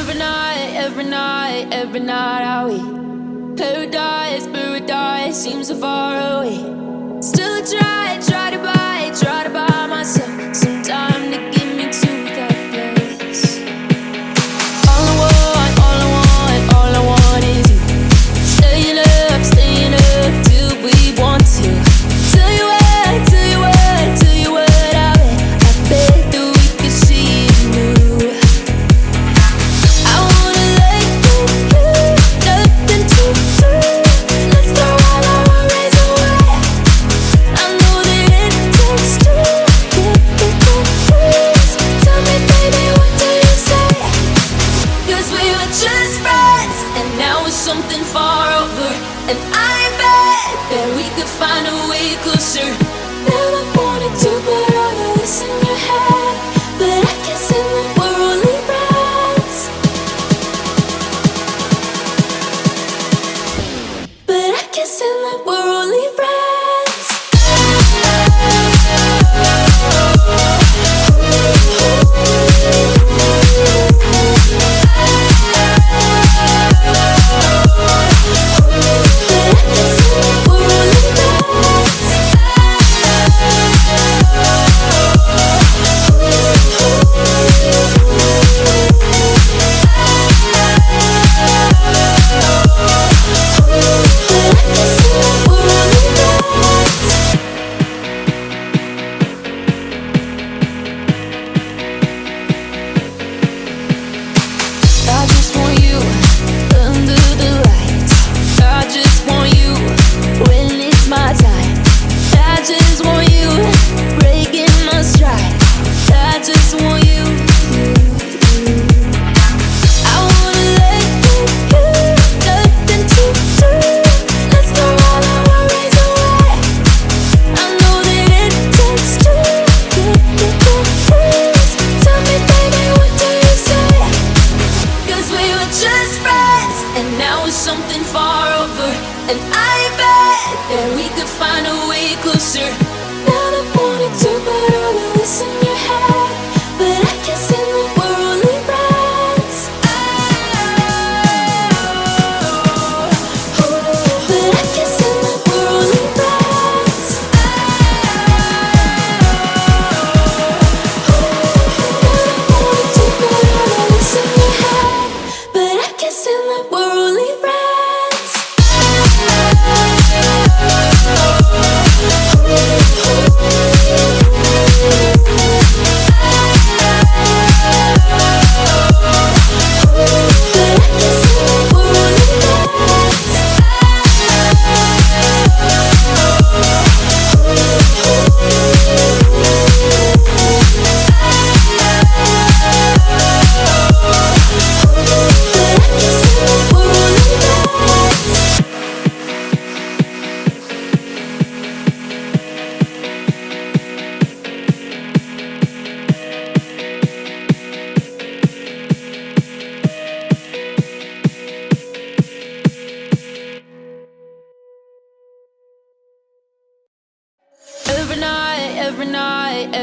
every night are we paradise seems so far away. Still try to buy myself some time to get me to that place. All I want is you. Staying up till we want to. Tell you what I bet that we could see it new. I wanna let you, nothing to do. Let's throw all our worries away. I know that it takes two to get me confused. Tell me, baby, what do you say? 'Cause we were just friends, and now it's something far over. And I bet that we could find a way closer. Never wanted to put all of this in your head, but I guess in the we're only friends. But I guess in the we're only friends.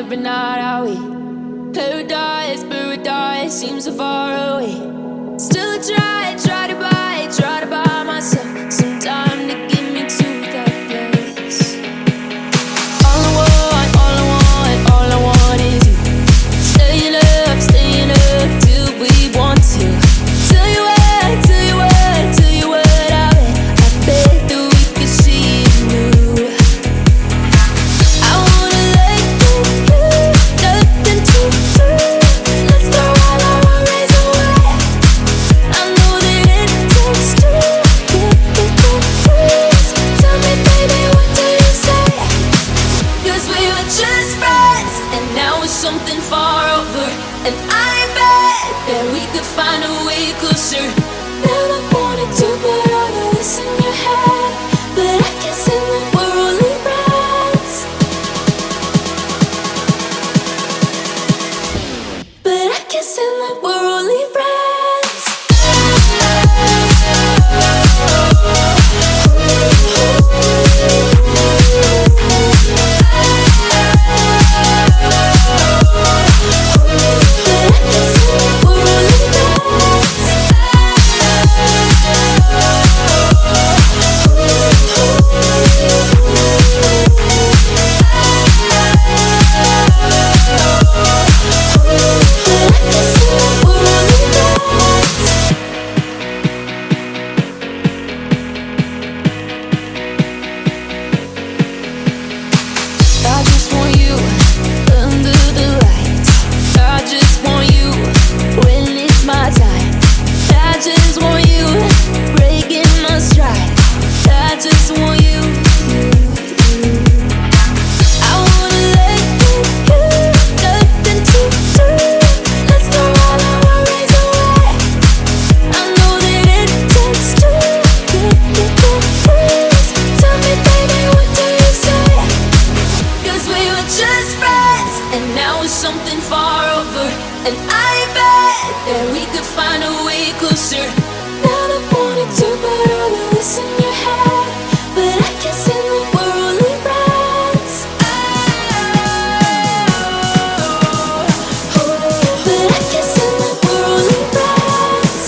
Every night are we paradise seems so far away. Still try to buy myself some time to get me to that place. All I want is you. Staying up till we want to. Tell you what I bet that we could see it new. I wanna let you, nothing to do. Let's throw all our worries away. I know that it takes two to get me confused. Tell me, baby, what do you say? 'Cause we were just friends, and now it's something far over. And I bet that we could find a way closer. Never wanted to put all of this in your head, but I guess in the we're only friends. But I guess in the we're only friends. But I guess in the we're only friends. just want you. I wanna let you, nothing to do. Let's throw all our worries away. I know that it takes two. Please tell me, baby, what do you say? 'Cause we were just friends, and now it's something far over. And I bet that we could find a way closer. Never wanted to put all of this in your head, but I guess in the we're only friends. But I guess in the we're only friends.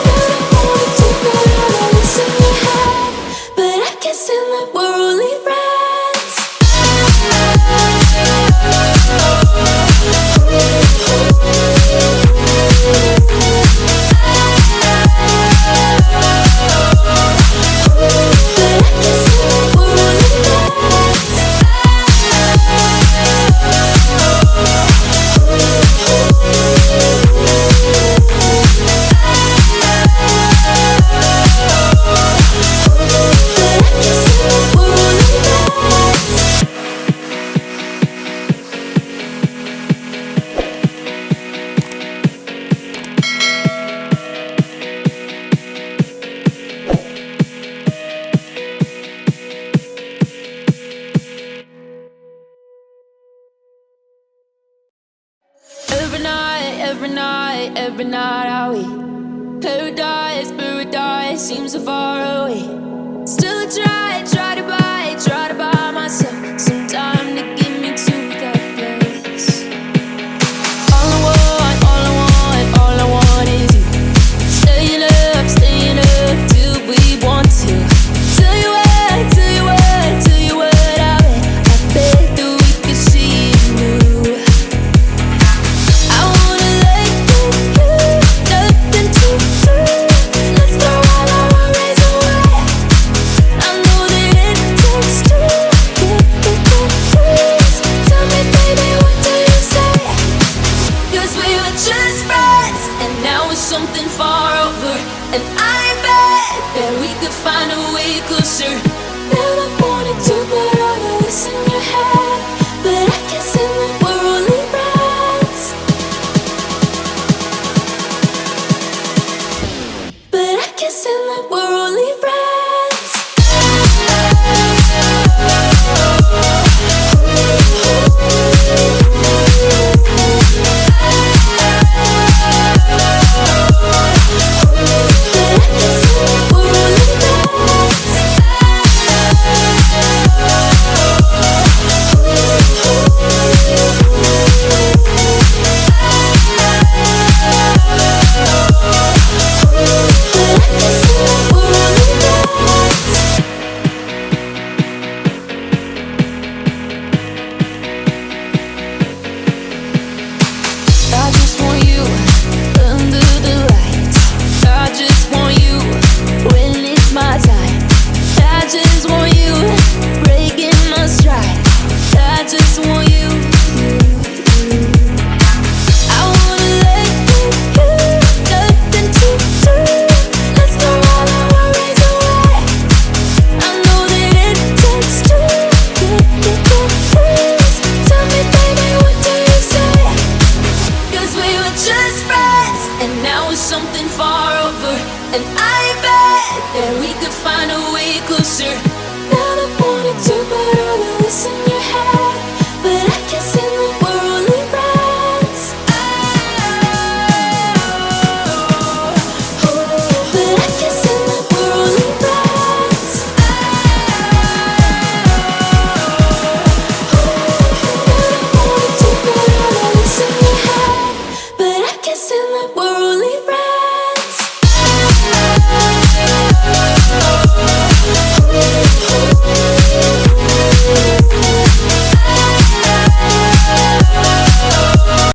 Never wanted to put all of this in your head, but I guess in the we're only friends. Every night are we paradise, paradise seems so far away. Still I try to buy myself some time to get me to that place. All I want is you. Staying up till we want to. Tell you what I bet that we could see it new. I wanna let you, nothing to do. Let's throw all our worries away. I know that it takes two. Please tell me, baby, what do you say? 'Cause we were just friends, and now it's something far over. And I bet that we could find a way closer. Never wanted to put all of this in your head, but I guess in the we're only friends. But I guess in the we're only friends. I just want you under the lights. I just want you when it's my time. I just want you breaking my stride. I just want you. I wanna let you, nothing to do. Let's throw all our worries away. I know that it takes two. Please tell me, baby, what do you say? 'Cause we were just friends, and now it's something far over. And I bet that we could find a way closer.